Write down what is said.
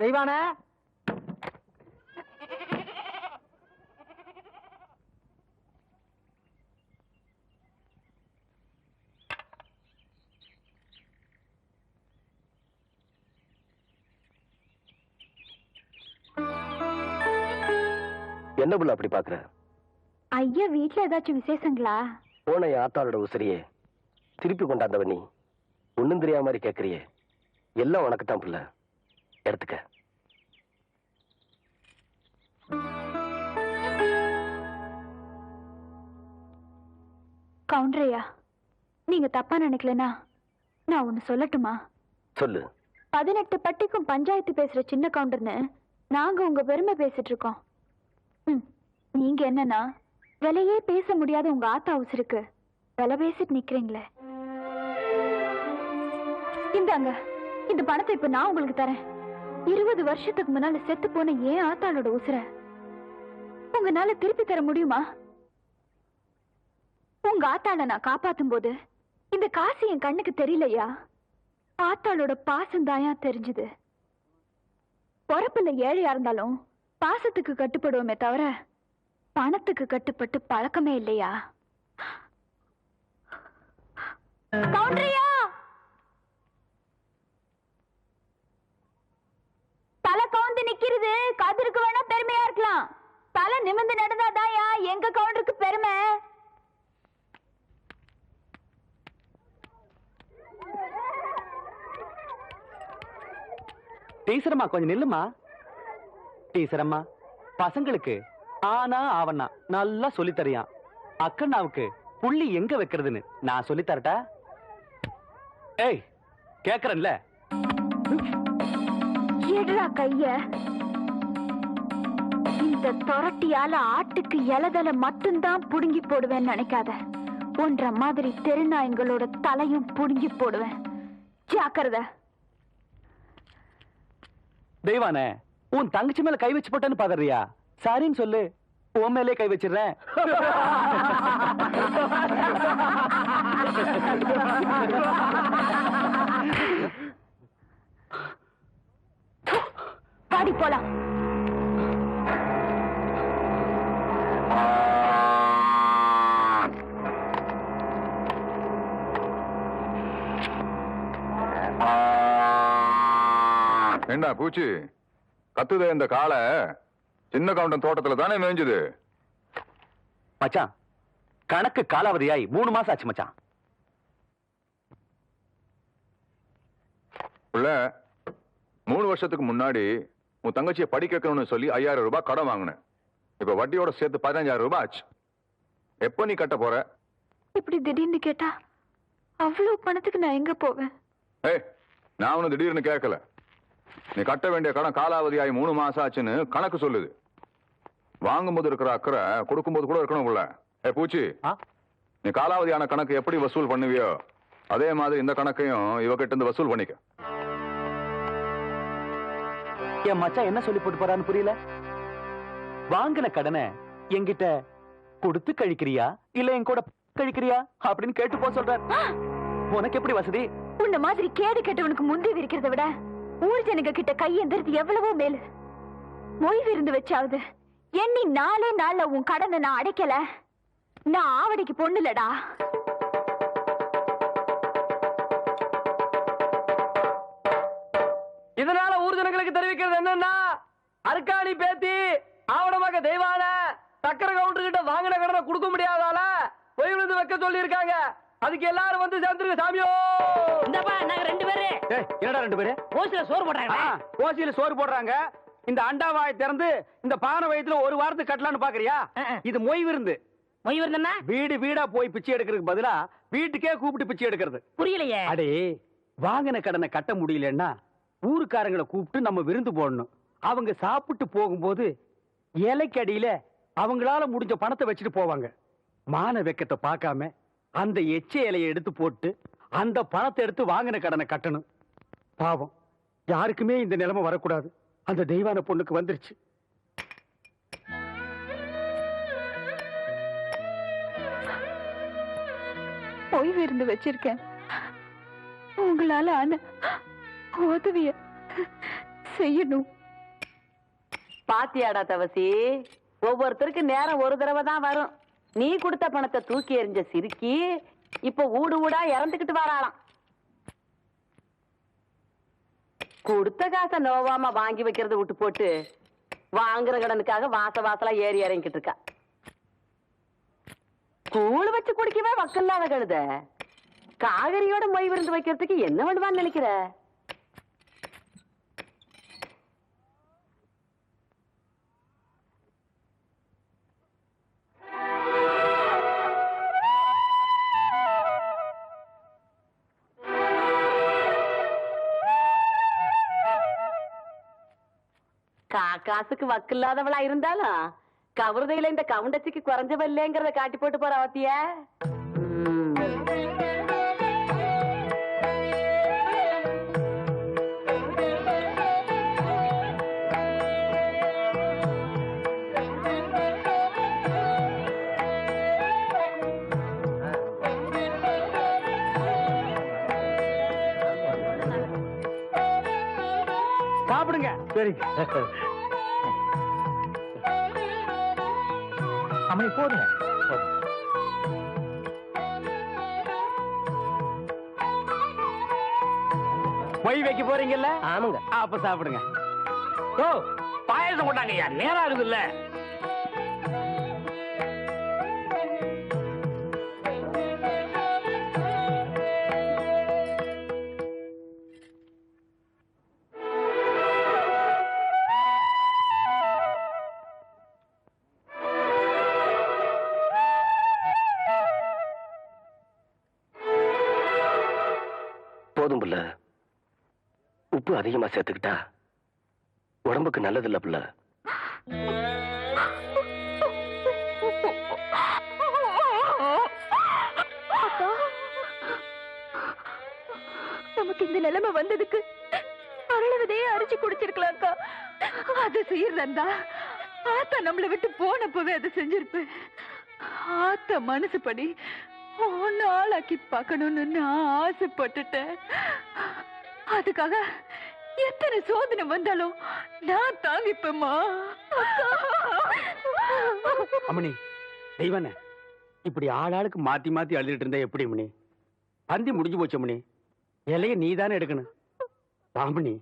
தெய்வான என்ன புள்ள அப்படி பாக்குற? ஐயா வீட்டுல ஏதாச்சும் விசேஷங்களா? போன ஆத்தாளோட உசிரியே திருப்பி கொண்டாந்தவ நீ ஒண்ணும் தெரியாம மாதிரி கேக்குறியே. எல்லாம் உனக்கு தான் புள்ள, எடுத்துக்க. கவுண்டரையா, நீங்க தப்பா நினைக்கலனா நான் ஒண்ணு சொல்லட்டுமா? சொல்லு. 18 பட்டிக்கும் பஞ்சாயத்து பேசுற சின்ன கவுண்டர்னு நாங்க உங்க பெருமை பேசிட்டு இருக்கோம். நீங்க என்னன்னா விலையே பேச முடியாத உங்க ஆத்தா உசுருக்கு விலை பேசிட்டு நிக்கிறீங்களே. இந்தாங்க, இந்த பணத்தை இப்ப நான் உங்களுக்கு தரேன். 20 வருஷத்துக்கு முன்னால செத்து போன ஏன் ஆத்தாளோட உசுர உங்களால திருப்பி தர முடியுமா? உங்க ஆத்தாள நான் காப்பாத்தும் போது இந்த காசு என் கண்ணுக்கு தெரியலையா? ஆத்தாளோட பாசம் தாயா தெரிஞ்சது. பொறப்புல ஏழையா இருந்தாலும் பாசத்துக்கு கட்டுப்படுவோமே தவிர பணத்துக்கு கட்டுப்பட்டு பழக்கமே இல்லையா? கவுண்டரியா, தலை கவுந்து நிக்கிறது கதிருக்கு வேணா பெருமையா இருக்கலாம். தலை நிமிர்ந்து நடந்தாதாயா எங்க கவுண்டருக்கு பெருமை. டீச்சரம்மா கொஞ்சம் நில்லுமா. டீச்சரம்மா, பசங்களுக்கு ஆனா ஆவண்ணா நல்லா சொல்லி தரியான். அக்கண்ணாவுக்கு புள்ளி எங்க வைக்கிறதுன்னு நான் சொல்லி தரட்டா? ஏய், கேக்குறேன்ல. எடுறா கைய. இந்த தொரட்டியால ஆட்டுக்கு இலதலை மட்டும்தான் புடுங்கி போடுவேன்னு நினைக்காத. ஒன்ற மாதிரி தெருநாயங்களோட தலையும் புடுங்கி போடுவேன். ஜாக்கிரதை. தெய்வானே, உன் தங்கச்சி மேல கை வச்சு போட்டேன்னு பாக்குறியா? சரின்னு சொல்லு, உன் மேலே கை வச்சிடுறேன். பாடி போலாம். என்ன பூச்சி கத்துதே? இந்த காளை சின்ன கவுண்டன் தோட்டத்துல தானே மேய்ஞ்சது. மச்சான், கணக்கு காலாவதியாய் 3 மாசம் ஆச்சு மச்சான். உள்ள 3 வருஷத்துக்கு முன்னாடி உன் தங்கச்சியை படிக்க வைக்கணும்னு சொல்லி 5000 ரூபாய் கடன் வாங்கினேன். இப்ப வட்டியோட சேர்த்து 15000 ரூபாய் ஆச்சு. எப்ப நீ கட்ட போற? இப்படி திடீர்னு கேட்டா அவ்வளவு பணத்துக்கு நான் எங்க போவேன்? ஏய், நான் ஒண்ணு திடீர்னு கேட்கல. நீ கட்ட வேண்டிய கடன் காலாவதியாகி 3 மாசம் ஆச்சுன்னு கணக்கு சொல்லுது. வாங்கும்போது இருக்கிற அக்கறை கொடுக்கும்போது கூட இருக்கணும் உள்ள. பூச்சி, நீ காலாவதியான கணக்கு எப்படி வசூல் பண்ணுவியோ அதே மாதிரி இந்த கணக்கையும் இவகிட்ட இருந்து வசூல் பண்ணிக்க. என் மச்சான் என்ன சொல்லி போட்டு போறான்னு புரியல. வாங்கின கடனை என்கிட்ட கொடுத்து கழிக்கிறியா இல்ல என் கூட கழிக்கிறியா அப்படின்னு கேட்டு போ சொல்றார். உனக்கு எப்படி வசதி? உன்ன மாதிரி கேடு கெட்டவனுக்கு முந்தி இருக்கிறத விட ஊர் ஜனங்க கிட்ட கையெந்திரது எவ்வளவோ மேலு. மொய் விருந்து வச்சாவது எண்ணி 4 நாள்ல உன் கடனை நான் அடைக்கல. நான் ஆவடிக்கு பொண்ணுலடா. இதனால ஊர் ஜனங்களுக்கு தெரிவிக்கிறது என்னன்னா, அர்க்காணி பேத்தி ஆவணமாக தெய்வான சக்கர கவுண்டர் கிட்ட வாங்கின கடனை கொடுக்க முடியாதால பொய் விருந்து வைக்க சொல்லி இருக்காங்க. அதுக்கு எல்லாரும் வந்து சேர்ந்துருங்க சாமியோ. இந்தப்பா நாங்க 2 பேரு. என்னடா 2 பேரு? ஓசில சோறு போடுறாங்க. ஓசியில சோறு போடுறாங்க. இந்த அண்டாவாய் திறந்து இந்த பானை வயித்துல ஒரு வாரத்துக்கு கட்டலான்னு பாக்குறியா? இது மொய் விருந்து. மொய் விருந்துன்னா வீடு வீடா போய் பிச்சை எடுக்கிறதுக்கு பதிலா வீட்டுக்கே கூப்பிட்டு பிச்சை எடுக்கிறது. புரியலையே. அடே, வாங்கின கடனை கட்ட முடியலன்னா ஊருக்காரங்களை கூப்பிட்டு நம்ம விருந்து போடணும். அவங்க சாப்பிட்டு போகும்போது இலைக்கு அடியில அவங்களால முடிஞ்ச பணத்தை வச்சுட்டு போவாங்க. மான வெக்கத்தை பார்க்காம அந்த எச்ச இலையை எடுத்து போட்டு அந்த பணத்தை எடுத்து வாங்கின கடனை கட்டணும். பாவம், யாருக்குமே இந்த நிலைமை வரக்கூடாது. அந்த தெய்வான பொண்ணுக்கு வந்துருச்சு. ஓய்வு இருந்து வச்சிருக்கேன். உங்களால ஆன உதவிய செய்யணும். பாத்தியாடா தவசி, ஒவ்வொருத்தருக்கு நேரம் ஒரு தடவை தான் வரும். நீ கொடுத்த பணத்தை தூக்கி எறிஞ்ச சிரிக்கி இப்ப ஊடு ஊடா இறந்துகிட்டு வராளாம். கொடுத்த காசை நோவாம வாங்கி வைக்கிறத விட்டு போட்டு வாங்குற கடனுக்காக வாசலா ஏறி இறங்கிட்டு இருக்கா. கூழ் வச்சு குடிக்கவே வக்கில்லாத கழுத காகரியோட மொய் விருந்து வைக்கிறதுக்கு என்ன பண்ணுவான்னு நினைக்கிற? காசுக்கு வக்கில்லாதவளா இருந்தாலும் கவுருதையில இந்த கவுண்டச்சிக்கு குறைஞ்சவில்லைங்கிறத காட்டி போட்டு போற அவத்திய. சாப்பிடுங்க. சரிங்க. அம்மா போதுங்க. மொய் வைக்க போறீங்கல்ல? ஆமாங்க. அப்ப சாப்பிடுங்க. ஓ பாயசம் கொண்டாங்க ஐயா, நேரம் இருக்குல்ல. போதும் புள்ள. உப்பு அதிகமா சேர்த்துக்கிட்டா உடம்புக்கு நல்லதில்ல புள்ள. நமக்கு இந்த நிலைமை வந்ததுக்கு அரளவதையே அரிச்சு குடிச்சிருக்கலாம்க்கா. அது செய்யறதா ஆத்தா நம்மளை விட்டு போனப்பவே அதை செஞ்சிருப்பேன். ஆத்தா மனசுப்படி ஒன்னு ஆளாக்கி பார்க்கணும்னு நான் ஆசைப்பட்டுட்டேன். அதுக்காக எத்தனை சோதனை வந்தாலும் நான் தாங்கிப்பேம்மா. அம்மணி தெய்வனே, இப்படி ஆளாளுக்கு மாத்தி மாத்தி அழுதுட்டு இருந்தா எப்படி மணி? பந்தி முடிஞ்சு போச்சு மணி. இலைய நீ தானே எடுக்கணும். ராமணி